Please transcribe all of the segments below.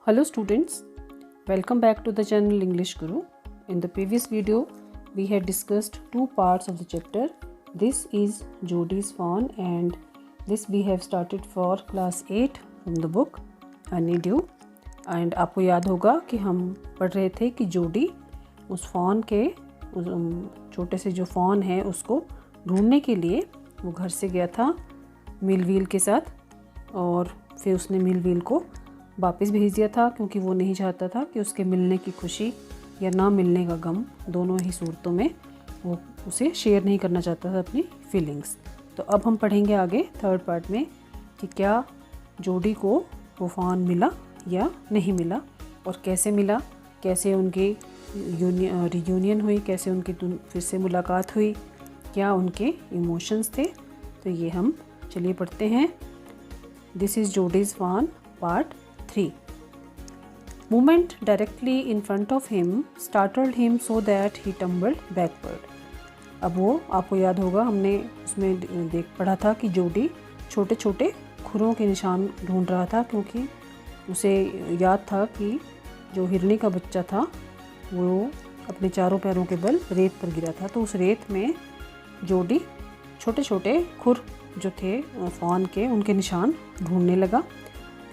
Hello students, welcome back to the channel English Guru. In the previous video, we had discussed two parts of the chapter. This is Jody's Fawn and this we have started for class 8 from the book Honeydew. And आपको याद होगा कि हम पढ़ रहे थे कि जोडी उस फॉन के छोटे से जो फॉन है उसको ढूंढने के लिए वो घर से गया था मिलव्हील के साथ और फिर उसने मिलव्हील को वापस भेज दिया था क्योंकि वो नहीं चाहता था कि उसके मिलने की खुशी या ना मिलने का गम दोनों ही सूरतों में वो उसे शेयर नहीं करना चाहता था अपनी फीलिंग्स। तो अब हम पढ़ेंगे आगे थर्ड पार्ट में कि क्या जोडी को वो फॉन मिला या नहीं मिला और कैसे मिला, कैसे उनकी रियूनियन हुई, कैसे उनकी फिर से मुलाकात हुई, क्या उनके इमोशंस थे। तो ये हम चलिए पढ़ते हैं। This is Jody's fawn part 3. Movement directly in front of him startled him so that he tumbled backward. अब वो आपको याद होगा हमने उसमें पढ़ा था कि जोडी छोटे छोटे खुरों के निशान ढूंढ रहा था क्योंकि उसे याद था कि जो हिरनी का बच्चा था वो अपने चारों पैरों के बल रेत पर गिरा था। तो उस रेत में जोडी छोटे छोटे खुर जो थे फॉन के उनके निशान ढूंढने लगा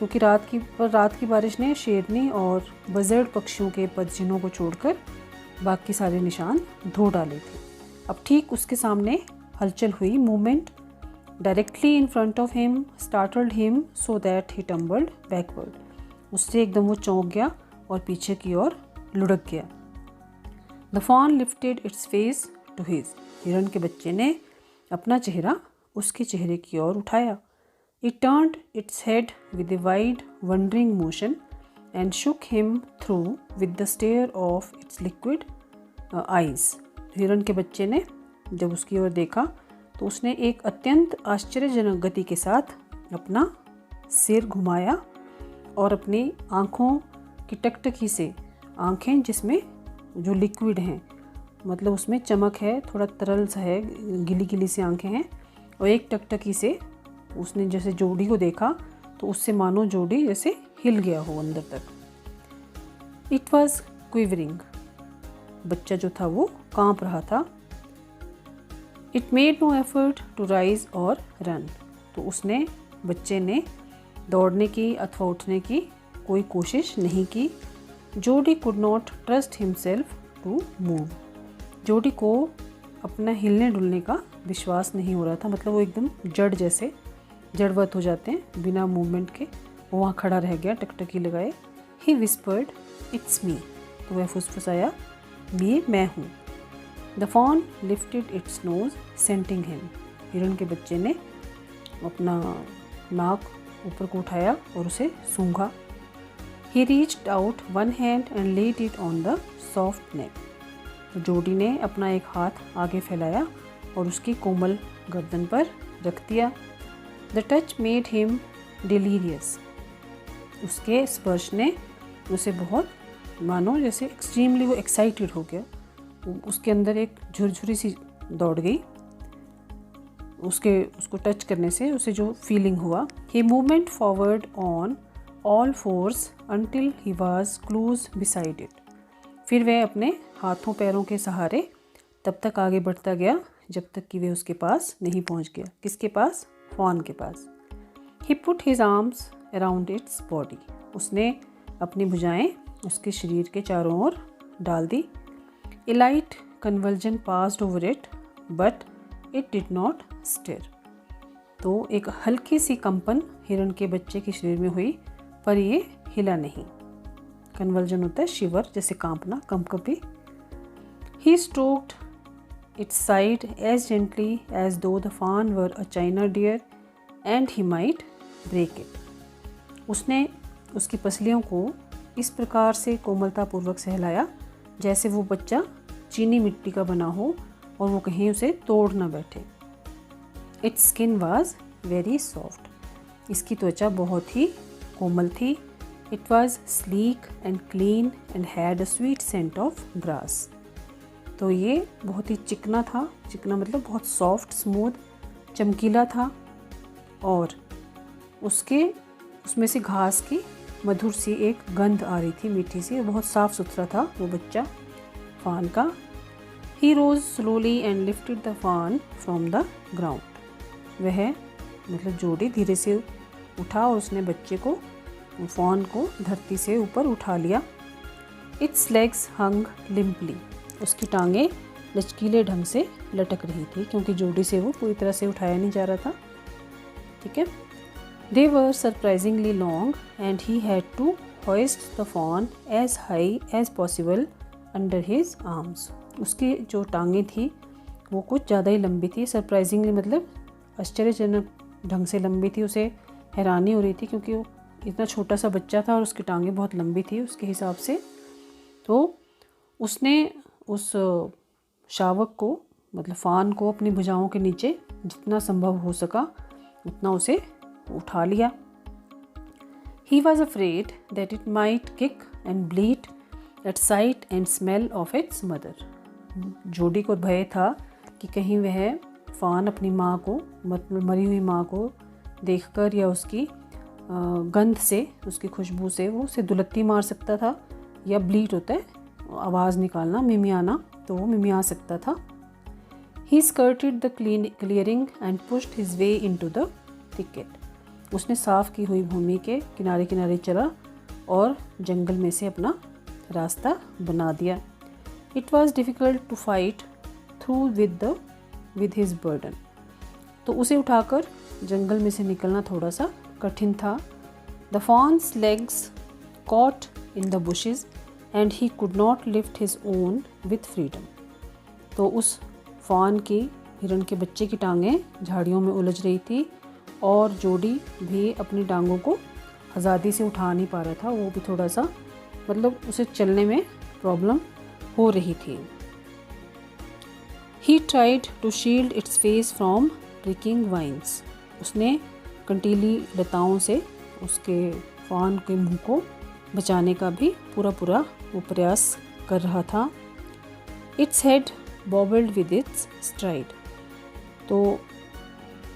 क्योंकि रात की बारिश ने शेरनी और बजर्ड पक्षियों के पदचिन्हों को छोड़कर बाकी सारे निशान धो डाले थे। अब ठीक उसके सामने हलचल हुई। Movement directly in front of him startled him so that he tumbled backward. उससे एकदम वो चौंक गया और पीछे की ओर लुढ़क गया। The fawn lifted its face to his. हिरन के बच्चे ने अपना चेहरा उसके चेहरे की ओर उठाया। It turned its head with a wide, wondering motion and shook him through with the stare of its liquid eyes. हिरन के बच्चे ने जब उसकी ओर देखा तो उसने एक अत्यंत आश्चर्यजनक गति के साथ अपना सिर घुमाया और अपनी आँखों की टकटकी से, आँखें जिसमें जो लिक्विड हैं मतलब उसमें चमक है, थोड़ा तरल सा है, गिली गिली सी आँखें हैं और एक टकटकी से उसने जैसे जोडी को देखा तो उससे मानो जोडी जैसे हिल गया हो अंदर तक। It was quivering. बच्चा जो था वो कांप रहा था। It made no effort to rise और रन। तो बच्चे ने दौड़ने की अथवा उठने की कोई कोशिश नहीं की। Jody could not trust himself to move. Jody को अपना हिलने डुलने का विश्वास नहीं हो रहा था, मतलब वो एकदम जड़वत हो जाते हैं बिना मूवमेंट के। वो वहाँ खड़ा रह गया टकटकी लगाए। He whispered it's me. तो वह फुसफुसाया, ये मैं हूँ। The fawn lifted its nose scenting him. हिरन के बच्चे ने अपना नाक ऊपर को उठाया और उसे सूंघा। He reached out one hand and laid it on the soft neck. तो जोडी ने अपना एक हाथ आगे फैलाया और उसकी कोमल गर्दन पर रख दिया। The touch made him delirious. उसके स्पर्श ने उसे बहुत मानो जैसे एक्सट्रीमली वो एक्साइटेड हो गया। उसके अंदर एक झुरझुरी सी दौड़ गई उसको टच करने से उसे जो फीलिंग हुआ। He movement forward on all fours until he was close beside it. फिर वह अपने हाथों पैरों के सहारे तब तक आगे बढ़ता गया जब तक कि वह उसके पास नहीं पहुंच गया। किसके पास? फॉन के पास। He put his arms around its body. उसने अपनी भुजाएं उसके शरीर के चारों ओर डाल दी। A light convulsion passed over it but it did not stir. तो एक हल्की सी कंपन हिरन के बच्चे के शरीर में हुई पर ये हिला नहीं। कन्वल्जन होता है शिवर, जैसे कांपना, कंपकपी। ही stroked its side as gently as though the fawn were a china deer and he might break it. उसने उसकी पसलियों को इस प्रकार से कोमलतापूर्वक सहलाया जैसे वो बच्चा चीनी मिट्टी का बना हो और वो कहीं उसे तोड़ ना बैठे। Its skin was very soft. इसकी त्वचा बहुत ही कोमल थी। It was sleek and clean and had a sweet scent of grass. तो ये बहुत ही चिकना था, चिकना मतलब बहुत सॉफ्ट, स्मूथ, चमकीला था और उसमें से घास की मधुर सी एक गंध आ रही थी, मीठी सी, बहुत साफ़ सुथरा था वो बच्चा फान का। ही रोज स्लोली एंड लिफ्टेड द फान फ्रॉम द ग्राउंड। वह मतलब जोड़ी धीरे से उठा और उसने बच्चे को, फान को धरती से ऊपर उठा लिया। इट्स लेग्स हंग लिम्पली। उसकी टांगें लचकीले ढंग से लटक रही थी क्योंकि जोड़ी से वो पूरी तरह से उठाया नहीं जा रहा था। ठीक है। They were surprisingly long and he had to hoist the fawn as high as possible under his arms. उसकी जो टांगें थी वो कुछ ज़्यादा ही लंबी थी। सरप्राइजिंगली मतलब आश्चर्यजनक ढंग से लंबी थी। उसे हैरानी हो रही थी क्योंकि वो इतना छोटा सा बच्चा था और उसकी टांगें बहुत लंबी थी उसके हिसाब से। तो उसने उस शावक को मतलब फान को अपनी भुजाओं के नीचे जितना संभव हो सका उतना उसे उठा लिया। He was afraid that it might kick and bleed at sight and smell of its mother. जोडी को भय था कि कहीं वह फान अपनी माँ को, मतलब मरी हुई माँ को देखकर या उसकी गंध से, उसकी खुशबू से वो उसे दुलत्ती मार सकता था, या ब्लीड होता है आवाज़ निकालना, मिमियाना, तो वो मिमिया सकता था। He skirted the clearing and pushed his way into the thicket. उसने साफ की हुई भूमि के किनारे किनारे चला और जंगल में से अपना रास्ता बना दिया। It was difficult to fight through with his burden. तो उसे उठाकर जंगल में से निकलना थोड़ा सा कठिन था। The fawn's legs caught in the bushes and he could not lift his own with freedom. तो उस फान की, हिरण के बच्चे की टांगें झाड़ियों में उलझ रही थी और जोडी भी अपनी टांगों को आज़ादी से उठा नहीं पा रहा था। वो भी थोड़ा सा मतलब उसे चलने में प्रॉब्लम हो रही थी। He tried to shield its face from prickling vines. उसने कंटीली लताओं से उसके फान के मुंह को बचाने का भी पूरा वो प्रयास कर रहा था। Its head bobbled with its stride. तो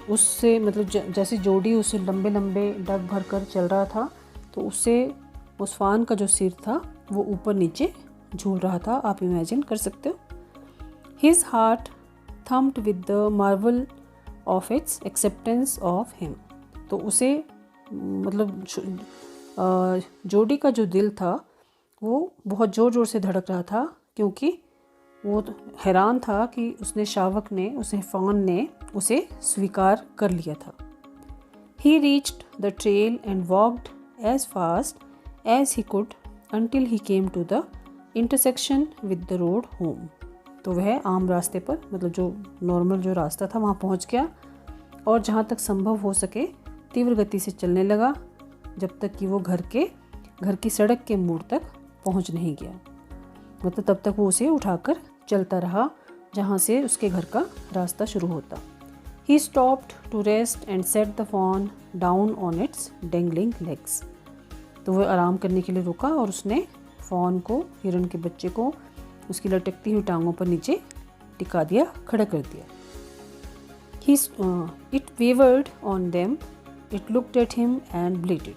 उससे मतलब जैसे जोडी उसे लंबे लंबे डग भर कर चल रहा था तो उससे उस फान का जो सिर था वो ऊपर नीचे झूल रहा था। आप इमेजिन कर सकते हो। His heart thumped with the marvel of its acceptance of him. तो उसे मतलब जोडी का जो दिल था वो बहुत ज़ोर ज़ोर से धड़क रहा था क्योंकि वो हैरान था कि उसने शावक ने, उसे फान ने उसे स्वीकार कर लिया था। He reached the trail and walked as fast as he could until he came to the intersection with the road home. तो वह आम रास्ते पर, मतलब जो नॉर्मल जो रास्ता था वहाँ पहुँच गया और जहाँ तक संभव हो सके तीव्र गति से चलने लगा जब तक कि वो घर की सड़क के मोड़ तक पहुँच नहीं गया। मतलब तब तक वो उसे उठाकर चलता रहा जहाँ से उसके घर का रास्ता शुरू होता। He stopped to rest and set the fawn down on its dangling legs. तो वह आराम करने के लिए रुका और उसने फॉन को, हिरण के बच्चे को, उसकी लटकती हुई टांगों पर नीचे टिका दिया, खड़ा कर दिया। It wavered on them. It looked at him and bleated.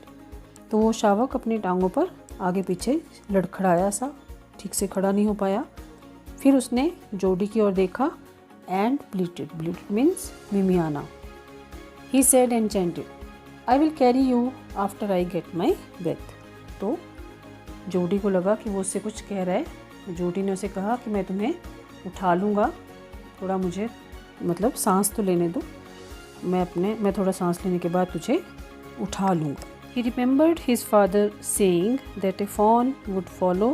तो वो शावक अपनी टांगों पर आगे पीछे लड़खड़ाया सा, ठीक से खड़ा नहीं हो पाया। फिर उसने जोडी की ओर देखा and bleated. Bleated means मिमियाना। He said and chanted, I will carry you after I get my breath. तो जोडी को लगा कि वो उससे कुछ कह रहा है। जोडी ने उसे कहा कि मैं तुम्हें उठा लूँगा, थोड़ा मुझे मतलब सांस तो लेने दो, मैं थोड़ा सांस लेने के बाद तुझे उठा लूँगा। He remembered his father saying that a fawn would follow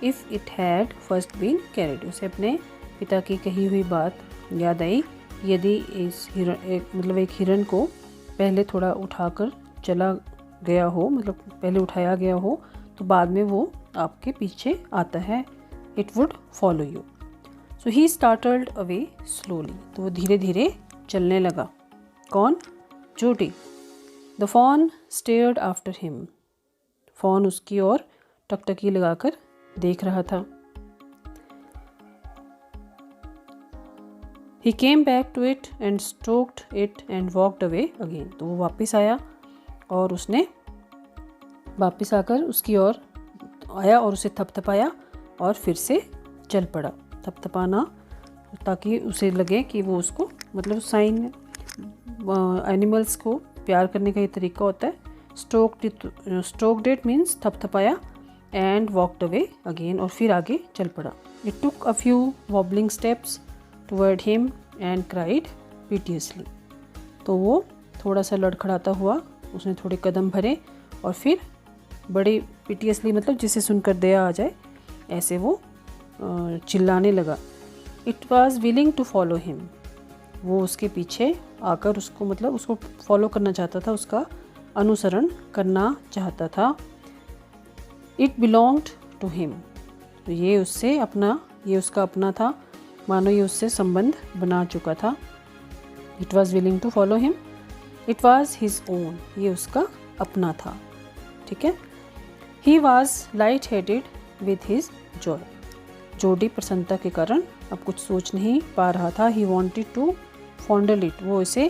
if it had first been carried. उसे अपने पिता की कही हुई बात याद आई, यदि एक हिरण को पहले थोड़ा उठाकर चला गया हो, मतलब पहले उठाया गया हो, तो बाद में वो आपके पीछे आता है। It would follow you. So he startled away slowly. तो वो धीरे धीरे चलने लगा। कौन? जोडी। The fawn stared after him. fawn उसकी ओर टकटकी लगाकर देख रहा था। He came back to it and stroked it and walked away again. तो वो वापस आया और उसने वापस आकर उसकी ओर आया और उसे थपथपाया और फिर से चल पड़ा। थपथपाना ताकि उसे लगे कि वो उसको मतलब साइन एनिमल्स को प्यार करने का ये तरीका होता है। स्ट्रोक्ड इट मीन्स थपथपाया एंड वॉकड अवे अगेन, और फिर आगे चल पड़ा। It took a few wobbling steps toward him and cried piteously. तो वो थोड़ा सा लड़खड़ाता हुआ उसने थोड़े कदम भरे और फिर बड़े पिटियसली मतलब जिसे सुनकर दया आ जाए ऐसे वो चिल्लाने लगा। It was willing to follow him, वो उसके पीछे आकर उसको मतलब उसको फॉलो करना चाहता था, उसका अनुसरण करना चाहता था। इट बिलोंग्ड टू हिम, तो ये उससे अपना, ये उसका अपना था, मानो ये उससे संबंध बना चुका था। It was willing to follow him, it was his own, ये उसका अपना था। ठीक है। He was light headed with his joy, Jody प्रसन्नता के कारण अब कुछ सोच नहीं पा रहा था। ही वॉन्टेड टू फॉन्डल इट, वो इसे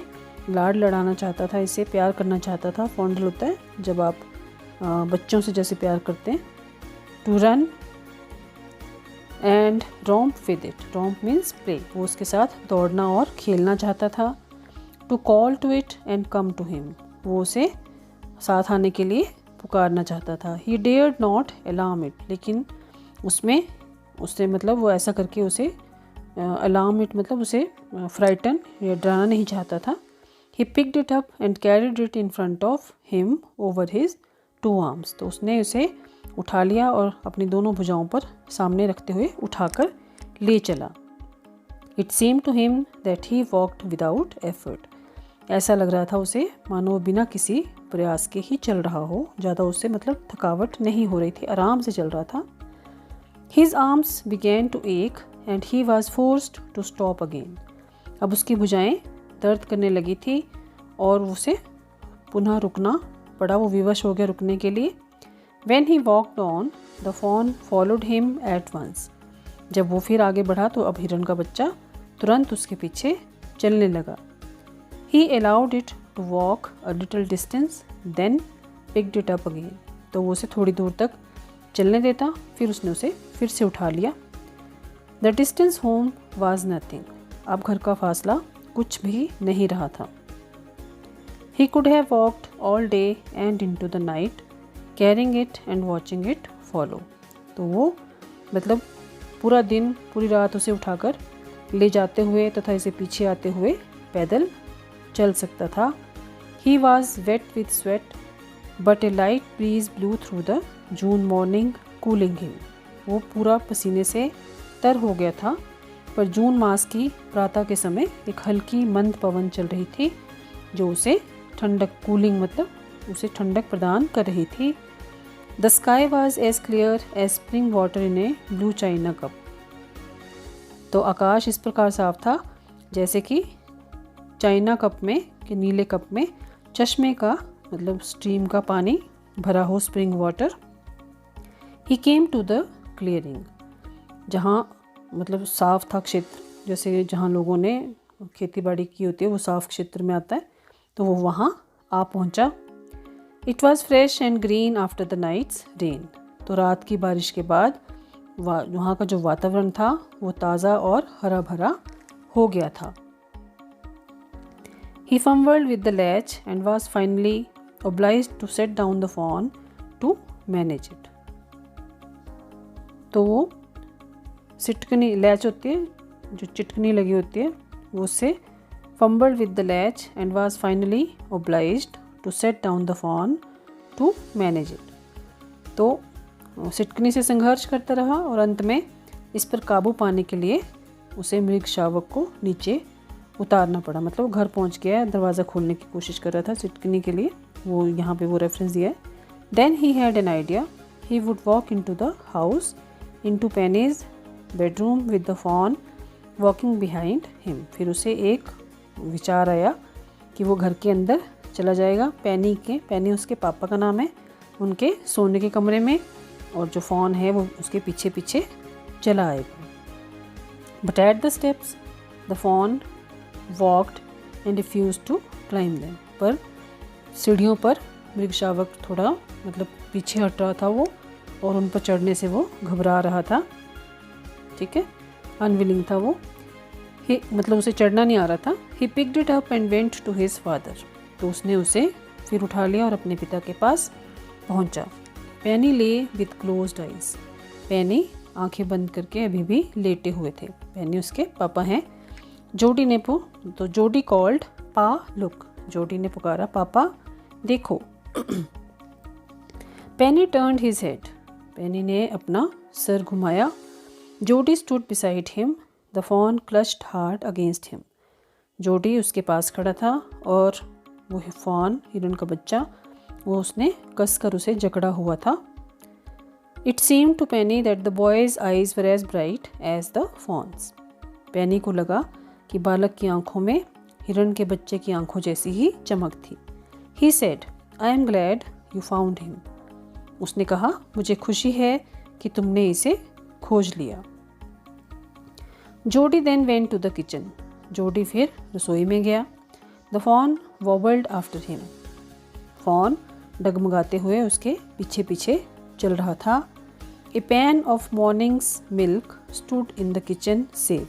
लाड लड़ाना चाहता था, इसे प्यार करना चाहता था। फॉन्डल होता है जब आप बच्चों से जैसे प्यार करते हैं। To run and romp with it, romp means play, वो उसके साथ दौड़ना और खेलना चाहता था। To call to it and come to him, वो उसे साथ आने के लिए पुकारना चाहता था। He dared not alarm it, लेकिन उससे मतलब वो ऐसा करके उसे अलार्म इट मतलब उसे फ्राइटन या डराना नहीं चाहता था। He picked it up and carried it in front of him over his two arms, तो उसने उसे उठा लिया और अपनी दोनों भुजाओं पर सामने रखते हुए उठाकर ले चला। It seem to him that he walked without effort, ऐसा लग रहा था उसे मानो वो बिना किसी प्रयास के ही चल रहा हो, ज़्यादा उससे मतलब थकावट नहीं हो रही थी, आराम से चल रहा था। His arms began to ache and he was forced to stop again, अब उसकी भुजाएं दर्द करने लगी थी और उसे पुनः रुकना पड़ा, वो विवश हो गया रुकने के लिए। When he walked on, the fawn followed him at once, जब वो फिर आगे बढ़ा तो अब हिरन का बच्चा तुरंत उसके पीछे चलने लगा। He allowed it to walk a little distance, then picked it up again, तो वो उसे थोड़ी दूर तक चलने देता, फिर उसने उसे फिर से उठा लिया। The distance home was nothing, अब घर का फासला कुछ भी नहीं रहा था। He could have walked all day and into the night, carrying it and watching it follow, तो वो मतलब पूरा दिन पूरी रात उसे उठाकर ले जाते हुए तथा इसे पीछे आते हुए पैदल चल सकता था। He was wet with sweat, but a light breeze blew through the June morning, cooling him, वो पूरा पसीने से तर हो गया था, पर जून मास की प्रातः के समय एक हल्की मंद पवन चल रही थी जो उसे ठंडक, कूलिंग मतलब उसे ठंडक प्रदान कर रही थी। The sky was as clear as spring water in a blue china cup, तो आकाश इस प्रकार साफ था जैसे कि चाइना कप में कि नीले कप में चश्मे का मतलब स्ट्रीम का पानी भरा हो, spring water. He came to the clearing, जहाँ मतलब साफ था क्षेत्र, जैसे जहाँ लोगों ने खेती बाड़ी की होती है वो साफ क्षेत्र में आता है, तो वो वहाँ आ पहुँचा। It was fresh and green after the night's rain, तो रात की बारिश के बाद वहाँ का जो वातावरण था वो ताज़ा और हरा भरा हो गया था। He fumbled with the latch and was finally obliged to set down the fawn to manage it, तो वो सिटकनी लैच होती है जो चिटकनी लगी होती है वो उससे fumbled with the latch and was finally obliged to set down the fawn to manage it, तो सिटकनी से संघर्ष करता रहा और अंत में इस पर काबू पाने के लिए उसे मृग शावक को नीचे उतारना पड़ा, मतलब वो घर पहुंच गया, दरवाज़ा खोलने की कोशिश कर रहा था सिटकनी के लिए, वो यहाँ पे वो रेफरेंस दिया है। Then he had an idea, he would walk into the house, into Penny's bedroom with the fawn walking behind him, फिर उसे एक विचार आया कि वो घर के अंदर चला जाएगा, पेनी उसके पापा का नाम है, उनके सोने के कमरे में, और जो फॉन है वो उसके पीछे पीछे चला आएगा। But at the steps the fawn walked and refuse to climb them, पर सीढ़ियों पर मृग शावक थोड़ा मतलब पीछे हट रहा था वो, और उन पर चढ़ने से वो घबरा रहा था। ठीक है, अनविलिंग था वो, मतलब उसे चढ़ना नहीं आ रहा था। He picked it up and went to his father, तो उसने उसे फिर उठा लिया और अपने पिता के पास पहुंचा। पेनी ले विथ क्लोज्ड आइज, पेनी आंखें बंद करके अभी भी लेटे हुए थे। पेनी उसके पापा हैं। जोडी ने तो जोडी कॉल्ड पा लुक, जोडी ने पुकारा पापा देखो। Penny turned his head, Penny ने अपना सर घुमाया। Jody stood beside him, the fawn clutched hard against him, Jody उसके पास खड़ा था और वो फॉन, हिरन का बच्चा, वो उसने कसकर उसे जकड़ा हुआ था। It seemed to Penny that the boy's eyes were as bright as the fawn's, Penny को लगा कि बालक की आंखों में हिरन के बच्चे की आंखों जैसी ही चमक थी। He said I am glad you found him, उसने कहा मुझे खुशी है कि तुमने इसे खोज लिया। Jody then went to the kitchen, Jody फिर रसोई में गया। The fawn wobbled after him, fawn डगमगाते हुए उसके पीछे पीछे चल रहा था। A pan of morning's milk stood in the kitchen safe,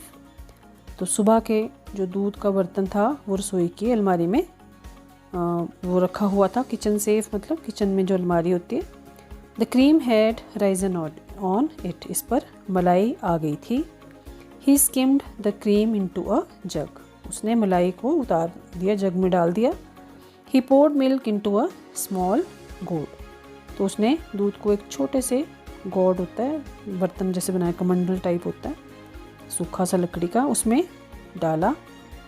तो सुबह के जो दूध का बर्तन था वो रसोई की अलमारी में वो रखा हुआ था। किचन सेफ मतलब किचन में जो अलमारी होती है। The cream had risen on it, इस पर मलाई आ गई थी। He skimmed the cream into a jug, उसने मलाई को उतार दिया, जग में डाल दिया। He poured milk into a small gourd, तो उसने दूध को एक छोटे से गोड होता है बर्तन जैसे बनाया, कमंडल टाइप होता है सूखा सा लकड़ी का, उसमें डाला।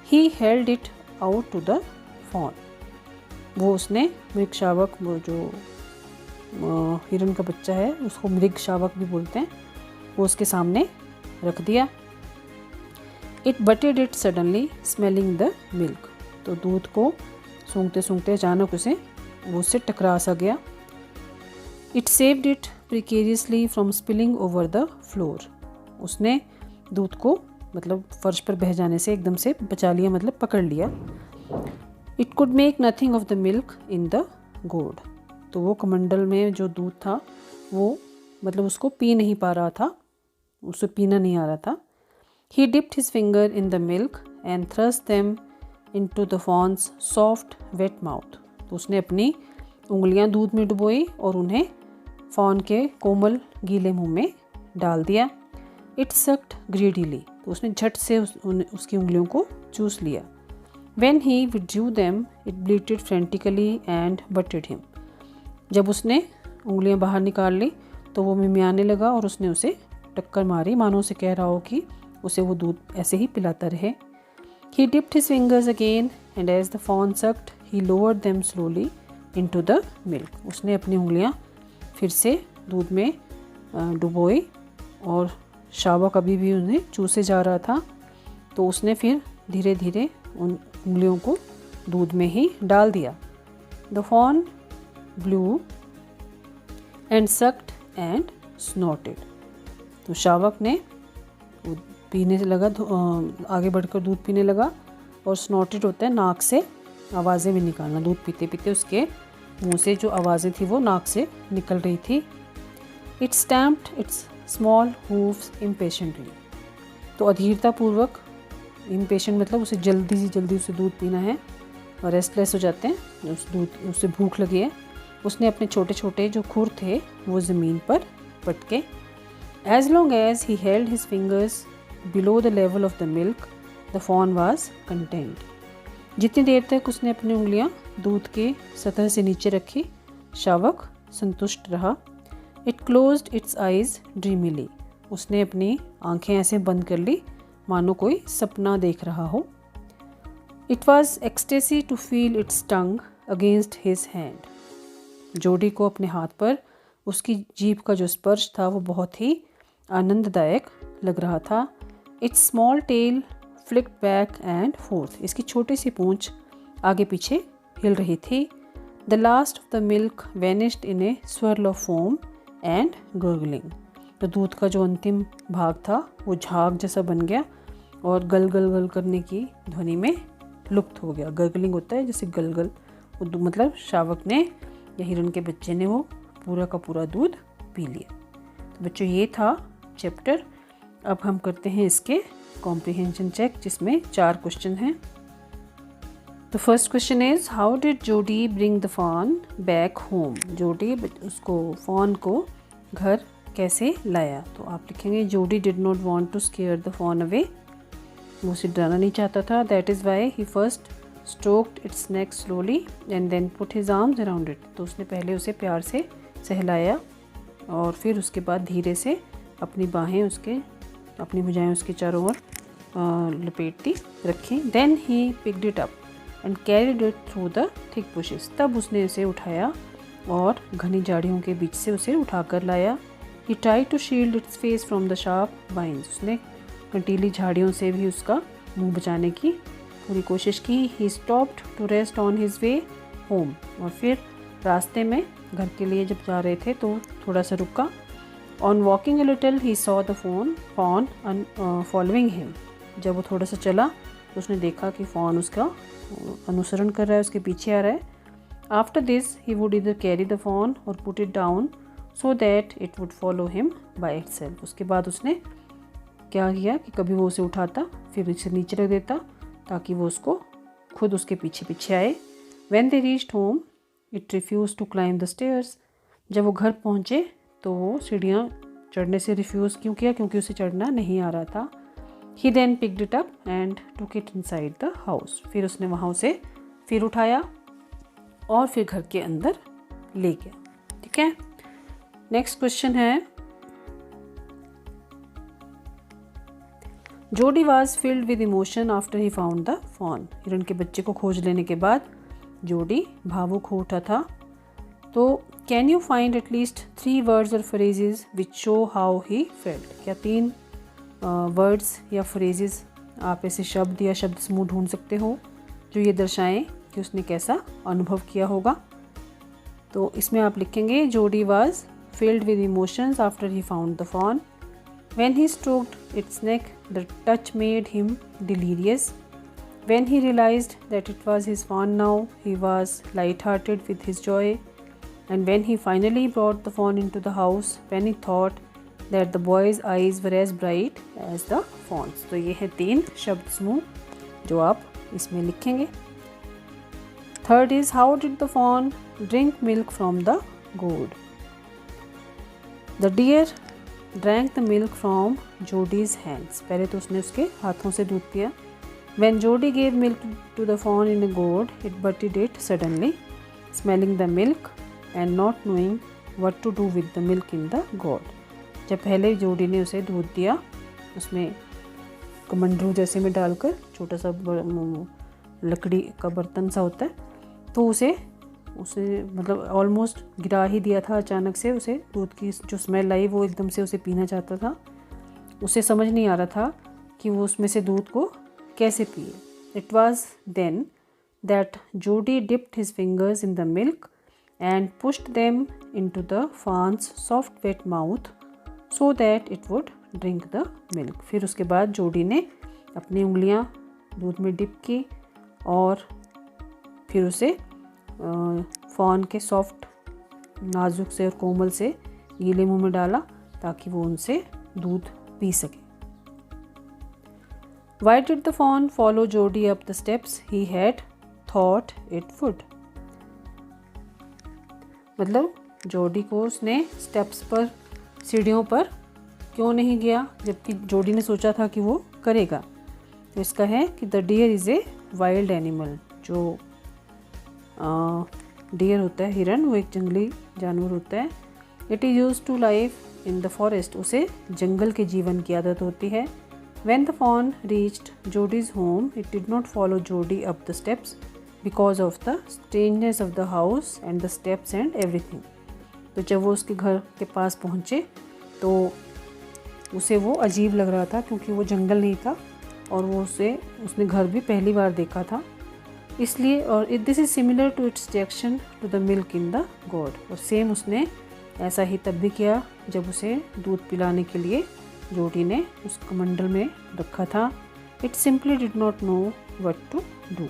He held it out to the fawn, वो उसने मृग शावक, वो जो हिरन का बच्चा है उसको मृग शावक भी बोलते हैं, वो उसके सामने रख दिया। It butted it suddenly smelling the milk, तो दूध को सूंघते सूंघते अचानक उसे वो उससे टकरा सा गया। It saved it precariously from spilling over the floor, उसने दूध को मतलब फर्श पर बह जाने से एकदम से बचा लिया, मतलब पकड़ लिया। It could make nothing of the milk in the गोड, तो वो कमंडल में जो दूध था वो मतलब उसको पी नहीं पा रहा था, उसे पीना नहीं आ रहा था। He dipped his finger in the milk and thrust them into the fawn's soft wet mouth, तो उसने अपनी उंगलियां दूध में डुबोई और उन्हें फॉन के कोमल गीले मुंह में डाल दिया। It sucked greedily, तो उसने झट से उसकी उंगलियों को चूस लिया। When he withdrew them, it bleated frantically and butted him, जब उसने उंगलियां बाहर निकाल ली तो वो मिमियाने लगा और उसने उसे टक्कर मारी, मानो उसे कह रहा हो कि उसे वो दूध ऐसे ही पिलाता रहे। He dipped his fingers again and as the fawn sucked, he lowered them slowly into the milk, उसने अपनी उंगलियां फिर से दूध में डुबोई और शावक अभी भी उन्हें चूसे जा रहा था, तो उसने फिर धीरे धीरे उन उंगलियों को दूध में ही डाल दिया। The fawn blew and sucked and snorted, तो शावक ने पीने से लगा, आगे बढ़कर दूध पीने लगा, और स्नॉटेड होता है नाक से आवाज़ें भी निकालना, दूध पीते पीते उसके मुंह से जो आवाज़ें थी वो नाक से निकल रही थी। It stamped it's small hooves impatiently, तो अधीरतापूर्वक, इम्पेशेंट मतलब उसे जल्दी से जल्दी उसे दूध पीना है और रेस्टलेस हो जाते हैं, उस दूध उसे भूख लगी है। उसने अपने छोटे छोटे जो खुर थे वो ज़मीन पर पटके। As long as he held his fingers below the level of the milk, the fawn was content. जितनी देर तक उसने अपनी उंगलियां दूध के सतह से नीचे रखी, शावक संतुष्ट रहा। It closed its eyes dreamily, उसने अपनी आंखें ऐसे बंद कर ली मानो कोई सपना देख रहा हो। It was ecstasy to feel its tongue against his hand. जोडी को अपने हाथ पर उसकी जीभ का जो स्पर्श था वो बहुत ही आनंददायक लग रहा था। It's small tell flicked back and fourth, इसकी छोटी सी पूंछ आगे पीछे हिल रही थी। The last of the milk वेनिश्ड in A swirl of foam and gargling, तो दूध का जो अंतिम भाग था वो झाग जैसा बन गया और गल गल गल करने की ध्वनि में लुप्त हो गया। गर्गलिंग होता है जैसे गलगल, मतलब शावक ने या हिरन के बच्चे ने वो पूरा का पूरा दूध पी लिया। तो बच्चों ये था चैप्टर। अब हम करते हैं इसके कॉम्प्रिहेंशन चेक, जिसमें 4 क्वेश्चन हैं। तो first question is how did Jody bring the fawn back home. Jody उसको फॉन को घर कैसे लाया। तो आप लिखेंगे Jody did not want to scare the fawn away. वो उसे डराना नहीं चाहता था। That is why he first stroked its neck slowly and then put his arms around it. तो उसने पहले उसे प्यार से सहलाया और फिर उसके बाद धीरे से अपनी बाहें अपनी भुजाएं उसके चारों ओर लपेटती रखी। Then he picked it up and carried it through the thick bushes. तब उसने उसे उठाया और घनी झाड़ियों के बीच से उसे उठाकर लाया। He tried to shield its face from the sharp vines. उसने कंटीली झाड़ियों से भी उसका मुंह बचाने की पूरी कोशिश की। He stopped to rest on his way home. और फिर रास्ते में घर के लिए जब जा रहे थे तो थोड़ा सा रुका। On walking a little he saw the fawn following him. जब वो थोड़ा सा चला तो उसने देखा कि फॉन उसका अनुसरण कर रहा है, उसके पीछे आ रहा है। आफ्टर दिस ही वुड इधर कैरी द फॉन और put it down so that it would follow him by itself. उसके बाद उसने क्या किया कि कभी वो उसे उठाता फिर इसे नीचे रख देता ताकि वो उसको खुद उसके पीछे पीछे आए। When they reached home it refuse to climb the stairs. जब वो घर पहुँचे तो वो सीढ़ियाँ चढ़ने से रिफ्यूज़ क्यों किया, क्योंकि उसे चढ़ना नहीं आ रहा था। He then picked it up and took it inside the house. फिर उसने वहाँ उसे फिर उठाया और फिर घर के अंदर ले गया। ठीक है, नेक्स्ट क्वेश्चन है Jody was filled with emotion after he found the fawn. हिरण के बच्चे को खोज लेने के बाद जोडी भावुक हो उठा था। तो can you find at least 3 words और phrases which show how he felt. क्या 3 वर्ड्स या फ्रेजेस आप ऐसे शब्द या शब्द समूह ढूंढ सकते हो जो ये दर्शाएं कि उसने कैसा अनुभव किया होगा। तो इसमें आप लिखेंगे Jody was filled with emotions after he found the fawn. When he stroked its neck, the touch made him delirious. When he realized that it was his fawn now, he was light-hearted with his joy. And when he finally brought the fawn into the house, when he thought that the boy's eyes were as bright as the fawn's. तो ये है 3 शब्द समूह जो आप इसमें लिखेंगे। Third is how did the fawn drink milk from the gourd? The deer drank the milk from Jody's hands. पहले तो उसने उसके हाथों से दूध पिया। When Jody gave milk to the fawn in a gourd, it butted it suddenly, smelling the milk and not knowing what to do with the milk in the gourd. जब पहले जोडी ने उसे दूध दिया, उसमें कमंडरू जैसे में डालकर छोटा सा लकड़ी का बर्तन सा होता है, तो उसे मतलब ऑलमोस्ट गिरा ही दिया था। अचानक से उसे दूध की जो स्मेल आई वो एकदम से उसे पीना चाहता था। उसे समझ नहीं आ रहा था कि वो उसमें से दूध को कैसे पिए। It was then that Jody dipped his fingers in the milk and pushed them into the fawn's soft wet mouth so that it would drink the milk. फिर उसके बाद जोडी ने अपनी उंगलियां दूध में डिप की और फिर उसे फॉन के सॉफ्ट नाजुक से और कोमल से गीले मुंह में डाला ताकि वो उनसे दूध पी सके। Why did the fawn follow Jody up the steps he had thought it would? मतलब जोडी को उसने स्टेप्स पर सीढ़ियों पर क्यों नहीं गया जबकि जोडी ने सोचा था कि वो करेगा। तो इसका है कि the deer is a wild animal. जो डियर होता है, हिरन, वो एक जंगली जानवर होता है। It is use to life in the forest. उसे जंगल के जीवन की आदत होती है। When the fawn reached Jody's home it did not follow Jody up the steps because of the strangeness of the house and the steps and everything. तो जब वो उसके घर के पास पहुँचे तो उसे वो अजीब लग रहा था क्योंकि वो जंगल नहीं था और वो उसने घर भी पहली बार देखा था इसलिए। और this is similar to its reaction to the milk in the gourd. और सेम उसने ऐसा ही तब भी किया जब उसे दूध पिलाने के लिए जोडी ने उस कमंडल में रखा था। It simply did not know what to do.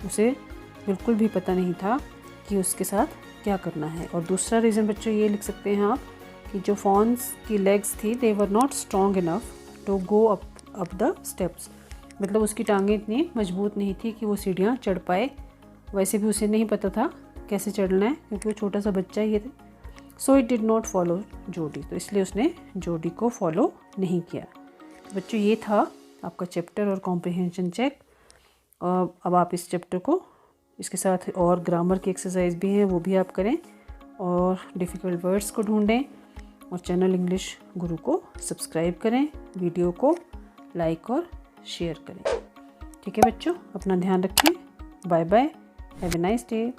उसे बिल्कुल भी पता नहीं था कि उसके साथ क्या करना है। और दूसरा रीज़न बच्चों ये लिख सकते हैं आप कि जो फॉन्स की लेग्स थी they were not strong enough to go up the steps, मतलब उसकी टांगें इतनी मजबूत नहीं थी कि वो सीढ़ियाँ चढ़ पाए। वैसे भी उसे नहीं पता था कैसे चढ़ना है क्योंकि वो छोटा सा बच्चा ही है। So it did not follow जोडी, तो इसलिए उसने जोडी को फॉलो नहीं किया। तो बच्चों ये था आपका चैप्टर और कॉम्प्रिहेंशन चेक। अब आप इस चैप्टर को, इसके साथ और ग्रामर की एक्सरसाइज भी हैं वो भी आप करें और डिफ़िकल्ट वर्ड्स को ढूंढें और चैनल इंग्लिश गुरु को सब्सक्राइब करें, वीडियो को लाइक और शेयर करें। ठीक है बच्चों, अपना ध्यान रखें। Bye bye, have a nice day.